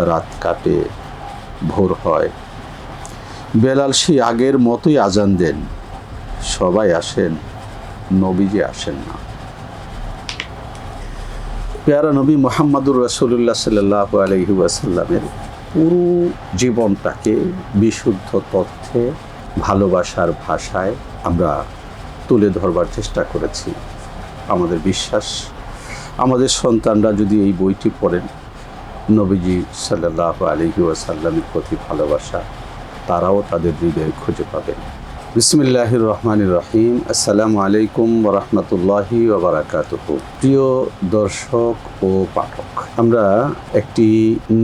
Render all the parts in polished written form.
রাত কাটে, ভোর হয়, বেলাল সেই আগের মতোই আজান দেন, সবাই আসেন, নবীজি আসেন না। পেয়ারা নবী মুহাম্মদুর রাসূলুল্লাহ সাল্লাল্লাহু আলাইহি ওয়াসাল্লামের পুরো জীবনটাকে বিশুদ্ধ তথ্যে, ভালোবাসার ভাষায় আমরা তুলে ধরবার চেষ্টা করেছি। আমাদের বিশ্বাস, আমাদের সন্তানরা যদি এই বইটি পড়েন, নবীজি সাল্লাল্লাহু আলাইহি ওয়াসাল্লামের প্রতি ভালোবাসা তারাও তাদের হৃদয়ে খুঁজে পাবেন। বিসমিল্লাহির রহমানির রহিম। আসসালামু আলাইকুম ওয়া রাহমাতুল্লাহি ওয়া বারাকাতুহু। প্রিয় দর্শক ও পাঠক, আমরা একটি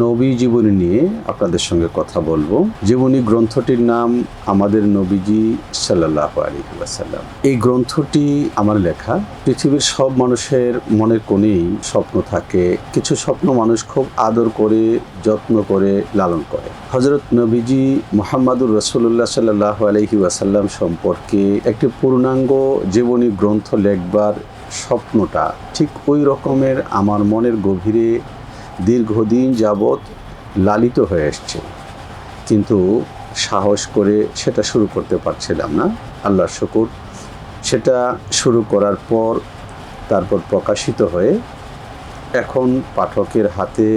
নবী জীবনী নিয়ে আপনাদের সঙ্গে কথা বলবো। জীবনী গ্রন্থটির নাম আমাদের নবীজি সাল্লাল্লাহু আলাইহি ওয়াসাল্লাম। এই গ্রন্থটি আমার লেখা। পৃথিবীর সব মানুষের মনের কোণেই স্বপ্ন থাকে, কিছু স্বপ্ন মানুষ খুব আদর করে, যত্ন করে লালন করে। হযরত নবীজি মুহাম্মদুর রাসূলুল্লাহ সাল্লাল্লাহু আলাইহি ওয়াসাল্লাম সম্পর্কে একটি পূর্ণাঙ্গ জীবনী গ্রন্থ লেখবার স্বপ্নটা ঠিক ওই রকমের আমার মনের গভীরে দীর্ঘদিন যাবৎ লালিত হয়ে এসছে, কিন্তু সাহস করে সেটা শুরু করতে পারছিলাম না। আল্লাহর শুকর, সেটা শুরু করার পর তারপর প্রকাশিত হয়ে এখন পাঠকের হাতে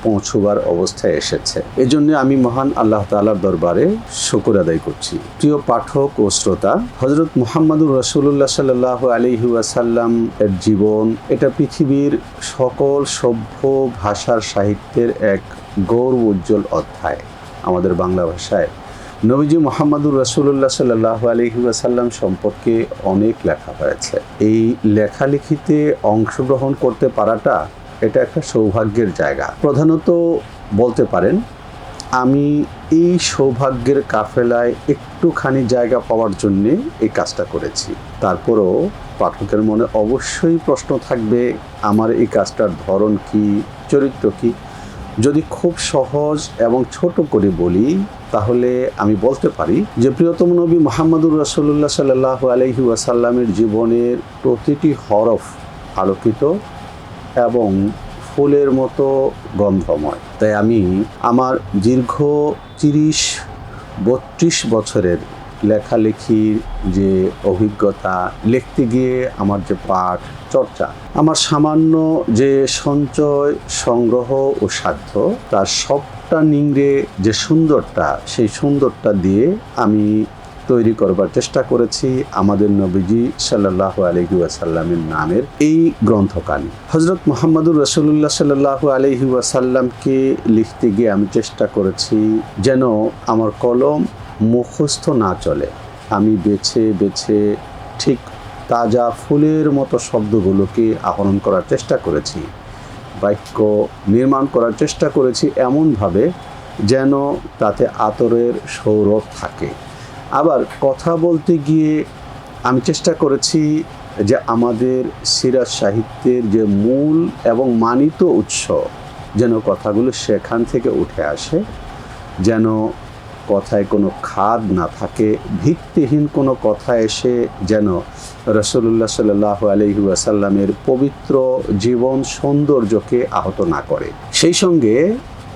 পৌঁছবার অবস্থায় এসেছে। এজন্য আমি মহান আল্লাহ তাআলার দরবারে শুকর আদায় করছি। প্রিয় পাঠক ও শ্রোতা, হযরত মুহাম্মদুর রাসূলুল্লাহ সাল্লাল্লাহু আলাইহি ওয়াসাল্লাম এর জীবন, এটা পৃথিবীর সকল সভ্য ভাষার সাহিত্যের এক গৌরব উজ্জ্বল অধ্যায়। আমাদের বাংলা ভাষায় নবীজি মুহাম্মদুর রাসূলুল্লাহ সাল্লাল্লাহু আলাইহি ওয়াসাল্লাম সম্পর্কে অনেক লেখা হয়েছে। এই লেখালেখিতে অংশগ্রহণ করতে পারাটা এটা একটা সৌভাগ্যের জায়গা। প্রধানত বলতে পারেন আমি এই সৌভাগ্যের কাফেলায় একটুখানি জায়গা পাওয়ার জন্যে এই কাজটা করেছি। তারপরও পাঠকের মনে অবশ্যই প্রশ্ন থাকবে, আমার এই কাজটার ধরন কি, চরিত্র কি। যদি খুব সহজ এবং ছোট করে বলি, তাহলে আমি বলতে পারি যে প্রিয়তম নবী মুহাম্মদুর রাসূলুল্লাহ সাল্লাল্লাহু আলাইহি ওয়াসাল্লামের জীবনের প্রতিটি হরফ আলোকিত এবং ফুলের মতো গন্ধময়। তাই আমি আমার দীর্ঘ 30-32 বছরের লেখালেখির যে অভিজ্ঞতা, লিখতে গিয়ে আমার যে পাঠ চর্চা, আমার সামান্য যে সঞ্চয়, সংগ্রহ ও সাধ্য, তার সবটা নিংড়ে যে সুন্দরটা, সেই সুন্দরটা দিয়ে আমি তৈরি করবার চেষ্টা করেছি আমাদের নবীজি সাল্লাল্লাহু আলাইহি ওয়াসাল্লামের নামের এই গ্রন্থকানি। হযরত মুহাম্মদুর রাসূলুল্লাহ সাল্লাল্লাহু আলাইহি ওয়াসাল্লামকে লিখতে গিয়ে আমি চেষ্টা করেছি যেন আমার কলম মুখস্থ না চলে। আমি বেছে বেছে ঠিক তাজা ফুলের মতো শব্দগুলোকে আহরণ করার চেষ্টা করেছি, বাক্য নির্মাণ করার চেষ্টা করেছি এমনভাবে যেন তাতে আতরের সৌরভ থাকে। আবার কথা বলতে গিয়ে আমি চেষ্টা করেছি যে আমাদের সিরাত সাহিত্যের যে মূল এবং মানিত উৎস, যেন কথাগুলো সেখান থেকে উঠে আসে, যেন কথায় কোনো খাদ না থাকে, ভিত্তিহীন কোনো কথা এসে যেন রাসূলুল্লাহ সাল্লাল্লাহু আলাইহি ওয়াসাল্লামের পবিত্র জীবন সৌন্দর্যকে আহত না করে। সেই সঙ্গে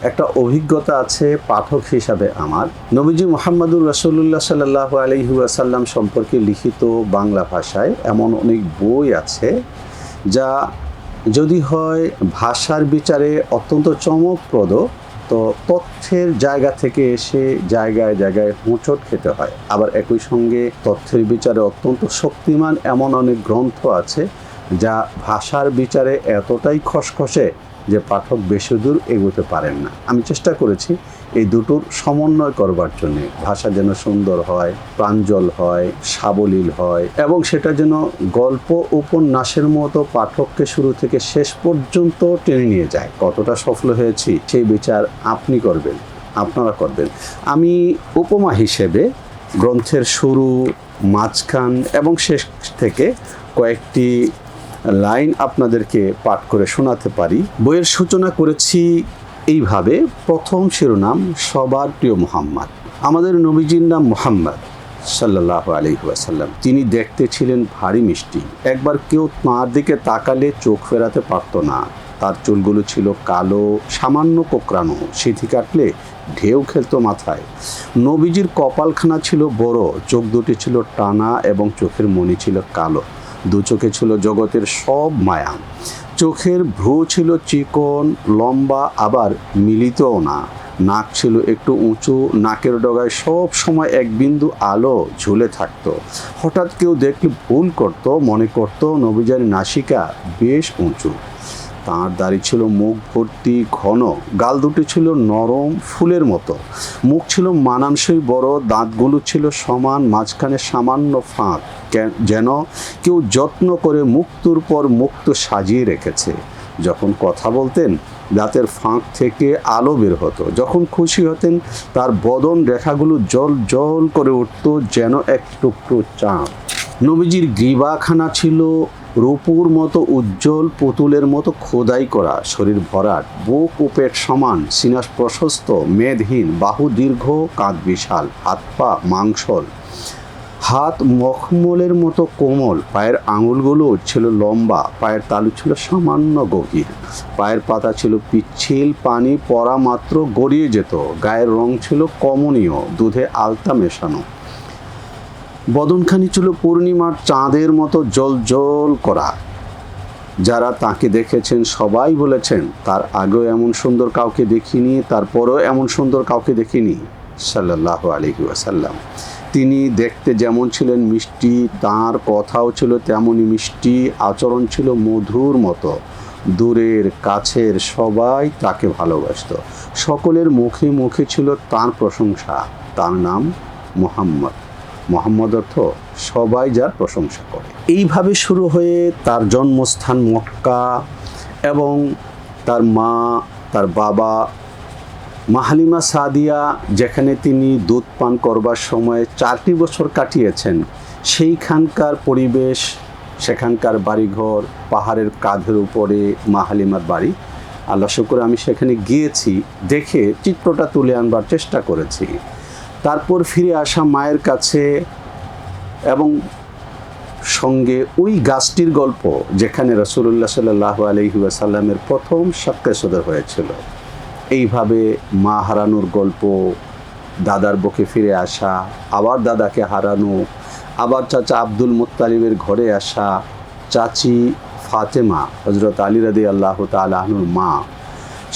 একটা অভিজ্ঞতা আছে পাঠক হিসাবে আমার। নবীজি মুহাম্মদুর রাসূলুল্লাহ সাল্লাল্লাহু আলাইহি ওয়াসাল্লাম সম্পর্কে লিখিত বাংলা ভাষায় এমন অনেক বই আছে যা যদি হয় ভাষার বিচারে অত্যন্ত চমকপ্রদ, তো তথ্যের জায়গা থেকে এসে জায়গায় জায়গায় হোঁচট খেতে হয়। আবার একই সঙ্গে তথ্যের বিচারে অত্যন্ত শক্তিমান এমন অনেক গ্রন্থ আছে যা ভাষার বিচারে এতটাই খসখসে যে পাঠক বেশি দূর এগোতে পারেন না। আমি চেষ্টা করেছি এই দুটোর সমন্বয় করবার জন্যে, ভাষা যেন সুন্দর হয়, প্রাঞ্জল হয়, সাবলীল হয় এবং সেটা যেন গল্প উপন্যাসের মতো পাঠককে শুরু থেকে শেষ পর্যন্ত টেনে নিয়ে যায়। কতটা সফল হয়েছি সেই বিচার আপনি করবেন, আপনারা করবেন। আমি উপমা হিসেবে গ্রন্থের শুরু, মাঝখান এবং শেষ থেকে কয়েকটি লাইন আপনাদেরকে পাঠ করে শোনাতে পারি। বইয়ের সূচনা করেছি এইভাবে। প্রথম শিরোনাম, সবার প্রিয় মুহাম্মদ। আমাদের নবীজির নাম মুহাম্মদ সাল্লাল্লাহু আলাইহি ওয়াসাল্লাম। তিনি দেখতে ছিলেন ভারী মিষ্টি। একবার কেউ তাঁর দিকে তাকালে চোখ ফেরাতে পারত না। তার চুলগুলো ছিল কালো, সামান্য কোঁকড়ানো, সিঁথি কাটলে ঢেউ খেলতো মাথায়। নবীজির কপালখানা ছিল বড়, চোখ দুটি ছিল টানা এবং চোখের মণি ছিল কালো। দু চোখে ছিল জগতের সব মায়া। চোখের ভ্রু ছিল চিকন, লম্বা, আবার মিলিতও না। নাক ছিল একটু উঁচু, নাকের ডগায় সব সময় এক বিন্দু আলো ঝুলে থাকতো। হঠাৎ কেউ দেখলে ভুল করত, মনে করত নবীজার নাসিকা বেশ উঁচু। তাঁর দাড়ি ছিল মুখ ভর্তি ঘন, গাল দুটি ছিল নরম ফুলের মতো। মুখ ছিল মানানসই বড়, দাঁতগুলো ছিল সমান, মাঝখানে সামান্য ফাঁক, যেন কেউ যত্ন করে মুক্তোর পর মুক্তো সাজিয়ে রেখেছে। যখন কথা বলতেন দাঁতের ফাঁক থেকে আলো বের হতো। যখন খুশি হতেন তার বদন রেখাগুলো জল জল করে উঠত যেন এক টুকরো চাঁদ। নবীজির গ্রীবাখানা ছিল রূপুর মতো উজ্জ্বল, পুতুলের মতো খোদাই করা। শরীর ভরাট, বুক ও পেট সমান, সিনা প্রশস্ত, মেদহীন, বাহু দীর্ঘ, কাঁধ বিশাল, হাত পা মাংসল, হাত মখমলের মতো কোমল। পায়ের আঙুলগুলো ছিল লম্বা, পায়ের তালু ছিল সামান্য গভীর, পায়ের পাতা ছিল পিচ্ছিল, পানি পড়া মাত্র গড়িয়ে যেত। গায়ের রং ছিল কমনীয়, দুধে আলতা মেশানো। বদনখানি ছিল পূর্ণিমার চাঁদের মতো জ্বলজ্বল করা। যারা তাকে দেখেছেন সবাই বলেছেন তার আগেও এমন সুন্দর কাউকে দেখিনি, তারপরেও এমন সুন্দর কাউকে দেখিনি সাল্লাল্লাহু আলাইহি ওয়াসাল্লাম। তিনি দেখতে যেমন ছিলেন মিষ্টি, তাঁর কথাও ছিল তেমনই মিষ্টি, আচরণ ছিল মধুর মতো। দূরের কাছের সবাই তাকে ভালোবাসত। সকলের মুখে মুখে ছিল তাঁর প্রশংসা। তার নাম মুহাম্মদ। মুহাম্মদ অর্থ সবাই যার প্রশংসা করে। এইভাবে শুরু হয়ে তার জন্মস্থান মক্কা এবং তার মা, তার বাবা হালিমা সাদিয়া, যেখানে তিনি দুধ পান করবার সময় 4টি বছর কাটিয়েছেন, সেইখানকার পরিবেশ, সেখানকার বাড়িঘর, পাহাড়ের কাঁধের উপরে হালিমার বাড়ি। আল্লাহ শুকর আমি সেখানে গিয়েছি, দেখে চিত্রটা তুলে আনবার চেষ্টা করেছি। তারপর ফিরে আসা মায়ের কাছে এবং সঙ্গে ওই গাছটির গল্প যেখানে রাসূলুল্লাহ সাল্লাল্লাহু আলাইহি ওয়াসাল্লামের প্রথম সাক্কায়ে সদর হয়েছিল। এইভাবে মা হারানোর গল্প, দাদার বুকে ফিরে আসা, আবার দাদাকে হারানো, আবার চাচা আব্দুল মুত্তালিবের ঘরে আসা, চাচি ফাতেমা হযরত আলী রাদিয়াল্লাহু তাআলা আনহুর মা,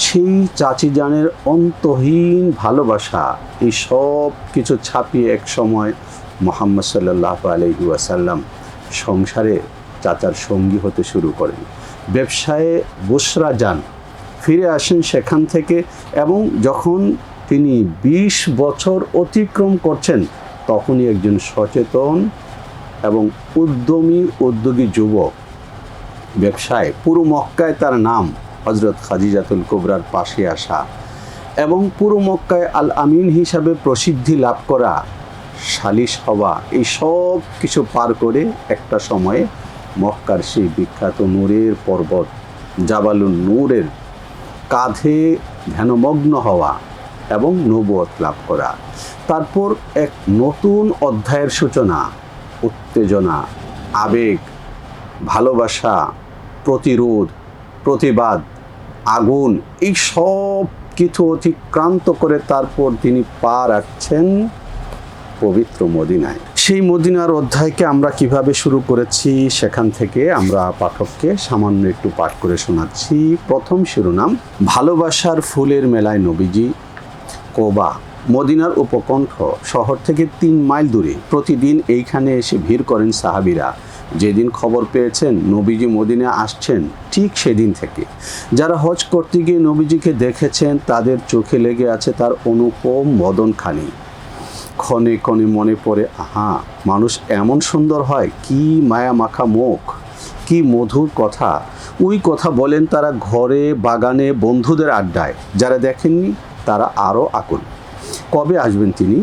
সেই চাচি জানের অন্তহীন ভালোবাসা, এই সব কিছু ছাপিয়ে এক সময় মুহাম্মদ সাল্লাল্লাহু আলাইহি ওয়াসাল্লাম সংসারে চাচার সঙ্গী হতে শুরু করেন। ব্যবসায়ে বুসরা যান, ফিরে আসেন সেখান থেকে, এবং যখন তিনি 20 বছর অতিক্রম করছেন তখনই একজন সচেতন এবং উদ্যোগী যুবক, ব্যবসায় পুরো মক্কায় তার নাম হযরত খাদিজাতুল কুবরার পাশে আসা এবং পুরো মক্কায় আল আমিন হিসাবে প্রসিদ্ধি লাভ করা, সালিশ হওয়া, এই সব কিছু পার করে একটা সময়ে মক্কার সেই বিখ্যাত নূরের পর্বত জাবালুন নূরের কাঁধে ধ্যানমগ্ন হওয়া এবং নবুয়ত লাভ করা। তারপর এক নতুন অধ্যায়ের সূচনা, উত্তেজনা, আবেগ, ভালোবাসা, প্রতিরোধ, প্রতিবাদ, আগুন, এই সব কিছু অতিক্রান্ত করে তারপর তিনি পা রাখছেন পবিত্র মদিনায়। সেই মদিনার অধ্যায়কে আমরা কিভাবে শুরু করেছি সেখান থেকে আমরা পাঠককে সামান্য একটু পাঠ করে শোনাচ্ছি। প্রথম শিরোনাম, ভালোবাসার ফুলের মেলায় নবীজি। কোবা মদিনার উপকণ্ঠ, শহর থেকে 3 মাইল দূরে। প্রতিদিন এইখানে এসে ভিড় করেন সাহাবীরা। যেদিন খবর পেয়েছেন নবীজি মদিনা আসছেন, ঠিক সেদিন থেকে যারা হজ করতে গিয়ে নবীজিকে দেখেছেন তাদের চোখে লেগে আছে তার অনুপম বদনখানি। ক্ষণে ক্ষণে মনে পড়ে, আহা, মানুষ এমন সুন্দর হয়, কি মায়া মাখা মুখ, কি মধুর কথা। ওই কথা বলেন তারা ঘরে, বাগানে, বন্ধুদের আড্ডায়। যারা দেখেননি তারা আরও আকুল। কবে আসবেন তিনি?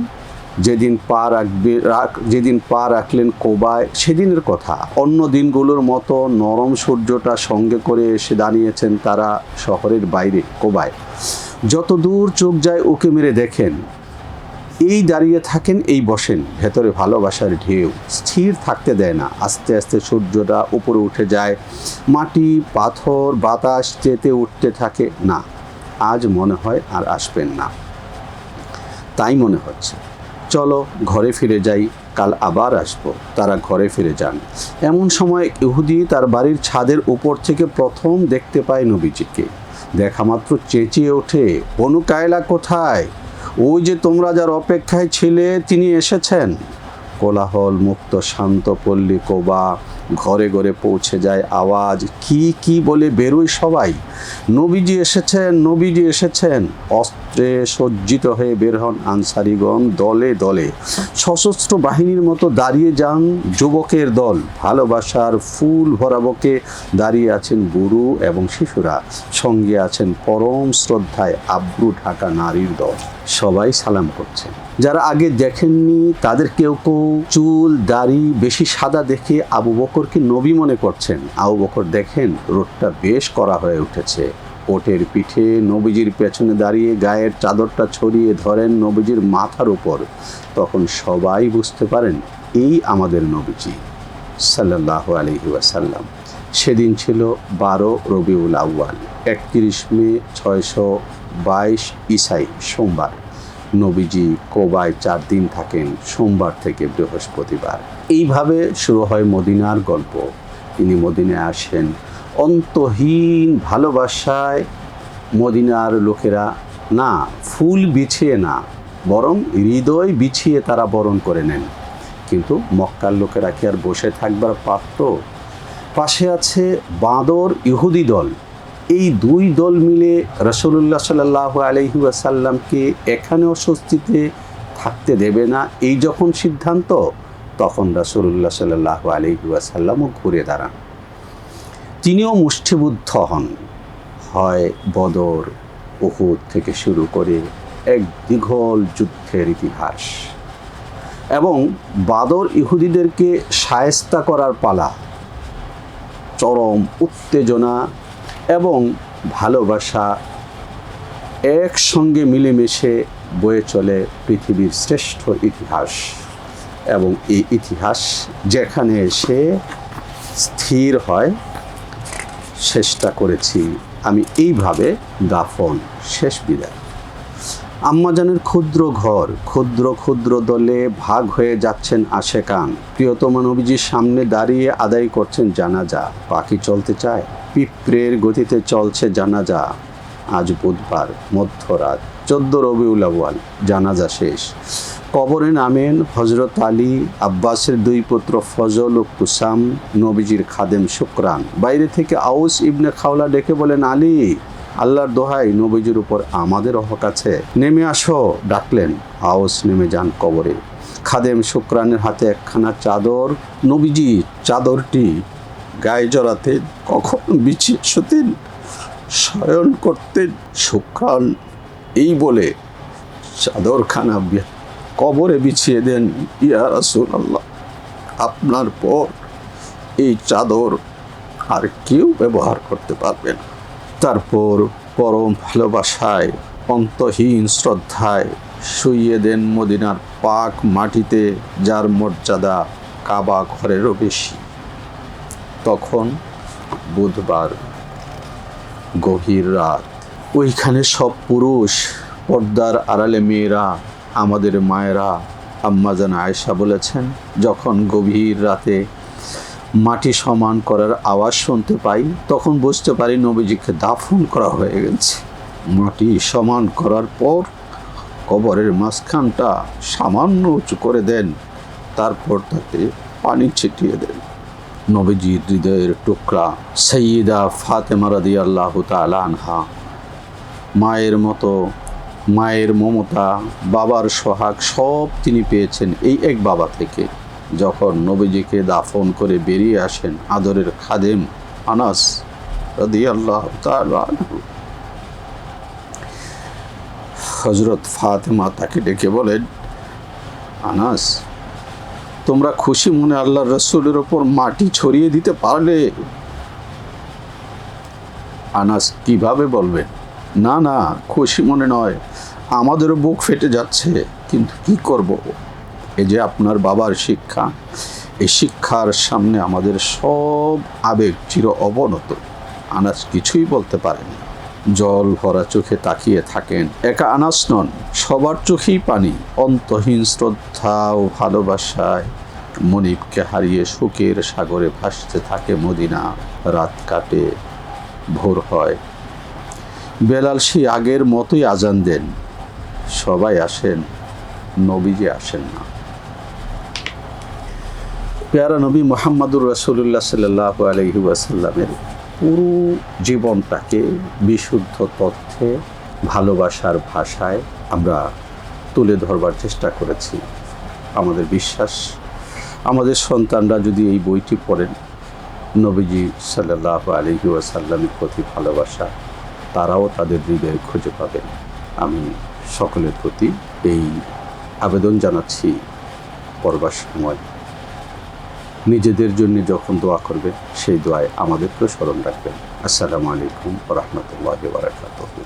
যেদিন পা রাখলেন কোবায় সেদিনের কথা। অন্য দিনগুলোর মতো নরম সূর্যটা সঙ্গে করে এসে দাঁড়িয়েছেন তারা শহরের বাইরে কোবায়। যত দূর চোখ যায় ওকে মেরে দেখেন, এই দাঁড়িয়ে থাকেন, এই বসেন, ভেতরে ভালোবাসার ঢেউ স্থির থাকতে দেয় না। আস্তে আস্তে সূর্যটা উপরে উঠে যায়, মাটি পাথর বাতাস চেতে উঠতে থাকে। না, আজ মনে হয় আর আসবেন না, তাই মনে হচ্ছে। চলো ঘরে ফিরে যাই, কাল আবার আসবো। তারা ঘরে ফিরে যান। এমন সময় ইহুদি তার বাড়ির ছাদের উপর থেকে প্রথম দেখতে পায় নবীজিকে। দেখা মাত্র চেঁচিয়ে ওঠে, বনু কায়লা কোথায়? ওই যে তোমরা যার অপেক্ষায় ছিলে তিনি এসেছেন। কোলাহল মুক্ত শান্ত পল্লী কোবা, ঘরে ঘরে পৌঁছে যায় আওয়াজ। কি বলে বেরোয় সবাই, নবীজি এসেছেন, নবীজি এসেছেন। অস্ত্রে সজ্জিত হয়ে বের হন আনসারিগণ, দলে দলে সশস্ত্র বাহিনীর মতো দাঁড়িয়ে যান যুবকের দল। ভালোবাসার ফুল ভরা বুকে দাঁড়িয়ে আছেন বুড়ো এবং শিশুরা, সঙ্গে আছেন পরম শ্রদ্ধায় আব্রু ঢাকা নারীর দল। সবাই সালাম করছেন। যারা আগে দেখেননি তাদের কেউ কেউ চুল দাড়ি বেশি সাদা দেখে আবু বকরকে নবী মনে করছেন। আবু বকর দেখেন রোদটা বেশ কড়া হয়ে উঠেছে। ওটের পিঠে নবীজির পেছনে দাঁড়িয়ে গায়ের চাদরটা ছড়িয়ে ধরেন নবীজির মাথার উপর। তখন সবাই বুঝতে পারেন এই আমাদের নবীজি সাল্লাল্লাহু আলাইহি ওয়াসাল্লাম। সেদিন ছিল 12 রবিউল আউয়াল, 31 মে 622 ঈসাই, সোমবার। নবীজি কোবায় 4 দিন থাকেন, সোমবার থেকে বৃহস্পতিবার। এইভাবে শুরু হয় মদিনার গল্প। তিনি মদিনায় আসেন অন্তহীন ভালোবাসায়। মদিনার লোকেরা না ফুল বিছিয়ে না, বরং হৃদয় বিছিয়ে তারা বরণ করে নেন। কিন্তু মক্কার লোকেরা কি আর বসে থাকবার পাত্র? পাশে আছে বাঁদর ইহুদি দল। এই দুই দল মিলে রাসূলুল্লাহ সাল্লাল্লাহু আলাইহি ওয়াসাল্লামকে এখানেও স্বস্তিতে থাকতে দেবে না। এই যখন সিদ্ধান্ত, তখন রাসূলুল্লাহ সাল্লাল্লাহু আলাইহি ওয়াসাল্লামও ঘুরে দাঁড়ান। তিনিও মুষ্টিবুদ্ধ হন। হয় বদর, উহুদ থেকে শুরু করে এক দীঘল যুদ্ধের ইতিহাস, এবং বাদর ইহুদিদেরকে শায়েস্তা করার পালা। চরম উত্তেজনা এবং ভালোবাসা একসঙ্গে মিলেমিশে বয়ে চলে পৃথিবীর শ্রেষ্ঠ ইতিহাস। এবং এই ইতিহাস যেখানে এসে স্থির হয়, চেষ্টা করেছি আমি এইভাবে দাফন, শেষ বিদায়। আম্মাজানের ক্ষুদ্র ঘর, ক্ষুদ্র ক্ষুদ্র দলে ভাগ হয়ে যাচ্ছেন আশেকান। প্রিয়তম নবীজির সামনে দাঁড়িয়ে আদায় করছেন জানাজা। পাখি চলতে চায়, পিঁপড়ের গতিতে চলছে জানাজা। আজ বুধবার মধ্যরাত 14 রবিউল আউয়াল, জানাজা শেষ। কবরে নামেন হযরত আলী, আব্বাসের 2 পুত্র ফজল ও কুসাম, নবীজির খাদেম শুকরান। বাইরে থেকে আউস ইবনে খাওলা ডেকে বলেন, আলী, আল্লাহর দোহাই, নবীজির উপর আমাদের হক আছে, নেমে আসো। ডাকলেন। আউস নেমে যান কবরে। খাদেম শুকরানের হাতে একখানা চাদর। নবীজি চাদরটি গায়ে জড়াতে, কখন বিছিয়ে শুতেন, শয়ন করতেন। শুকরান এই বলে চাদরখানা কবরে বিছিয়ে দেন। ইয়া রাসূলুল্লাহ, আপনার পর এই চাদর আর কেউ ব্যবহার করতে পারবে না। তারপর পরম ভালোবাসায়, অন্তহীন শ্রদ্ধায় শুইয়ে দেন মদিনার পাক মাটিতে, যার মর্যাদা কাবা ঘরেরও বেশি। তখন বুধবার, গভীর রাত। ওইখানে সব পুরুষ, পর্দার আড়ালে মেয়েরা, আমাদের মায়েরা। আম্মাজান আয়েশা বলেছেন, যখন গভীর রাতে মাটি সমান করার আওয়াজ শুনতে পাই, তখন বুঝতে পারি নবীজিকে দাফন করা হয়ে গেছে। মাটি সমান করার পর কবরের মাঝখানটা সামান্য উঁচু করে দেন, তারপর তাতে পানি ছিটিয়ে দেন। নবীজির হৃদয়ের টুকরা সাইয়্যিদা ফাতেমা রাদিয়াল্লাহু তাআলা আনহা, মায়ের মতো, মায়ের মমতা, বাবার সোহাগ সব তিনি পেয়েছেন এই এক বাবা থেকে। যখন নবীজিকে দাফন করে বেরিয়ে আসেন আদরের খাদেম আনাস রাদিয়াল্লাহু তাআলা আনহু, হযরত ফাতেমা তাকে ডেকে বলেন, আনাস, তোমরা খুশি মনে আল্লাহর রাসূলের ওপর মাটি ছড়িয়ে দিতে পারলে? আনাস কিভাবে বলবেন, না না, খুশি মনে নয়, আমাদেরও বুক ফেটে যাচ্ছে, কিন্তু কি করব? এই যে আপনার বাবার শিক্ষা, এই শিক্ষার সামনে আমাদের সব আবেগ চির অবনত। আনাস কিছুই বলতে পারেন না, জল ভরা চোখে তাকিয়ে থাকেন। একা আনাস নন, সবার চোখেই পানি। অন্তহীন শ্রদ্ধা ও ভালোবাসায় মনিবকে হারিয়ে শোকের সাগরে ভাসতে থাকে মদিনা। রাত কাটে, ভোর হয়, বেলাল সেই আগের মতোই আজান দেন। সবাই আসেন, নবীজি আসেন না। পেয়ারা নবী মুহাম্মদুর রাসূলুল্লাহ সাল্লাল্লাহু আলাইহি ওয়াসাল্লামের পুরো জীবনটাকে বিশুদ্ধ তথ্যে, ভালোবাসার ভাষায় আমরা তুলে ধরবার চেষ্টা করেছি। আমাদের বিশ্বাস, আমাদের সন্তানরা যদি এই বইটি পড়েন, নবীজি সাল্লাল্লাহু আলাইহি ওয়াসাল্লামের প্রতি ভালোবাসা তারাও তাদের হৃদয়ে খুঁজে পাবেন। আমি সকলের প্রতি এই আবেদন জানাচ্ছি, পড়বার সময় নিজেদের জন্য যখন দোয়া করবেন, সেই দোয়ায় আমাদেরকেও স্মরণ রাখবেন। আসসালামু আলাইকুম ওয়া রাহমাতুল্লাহি ওয়া বারাকাতুহু।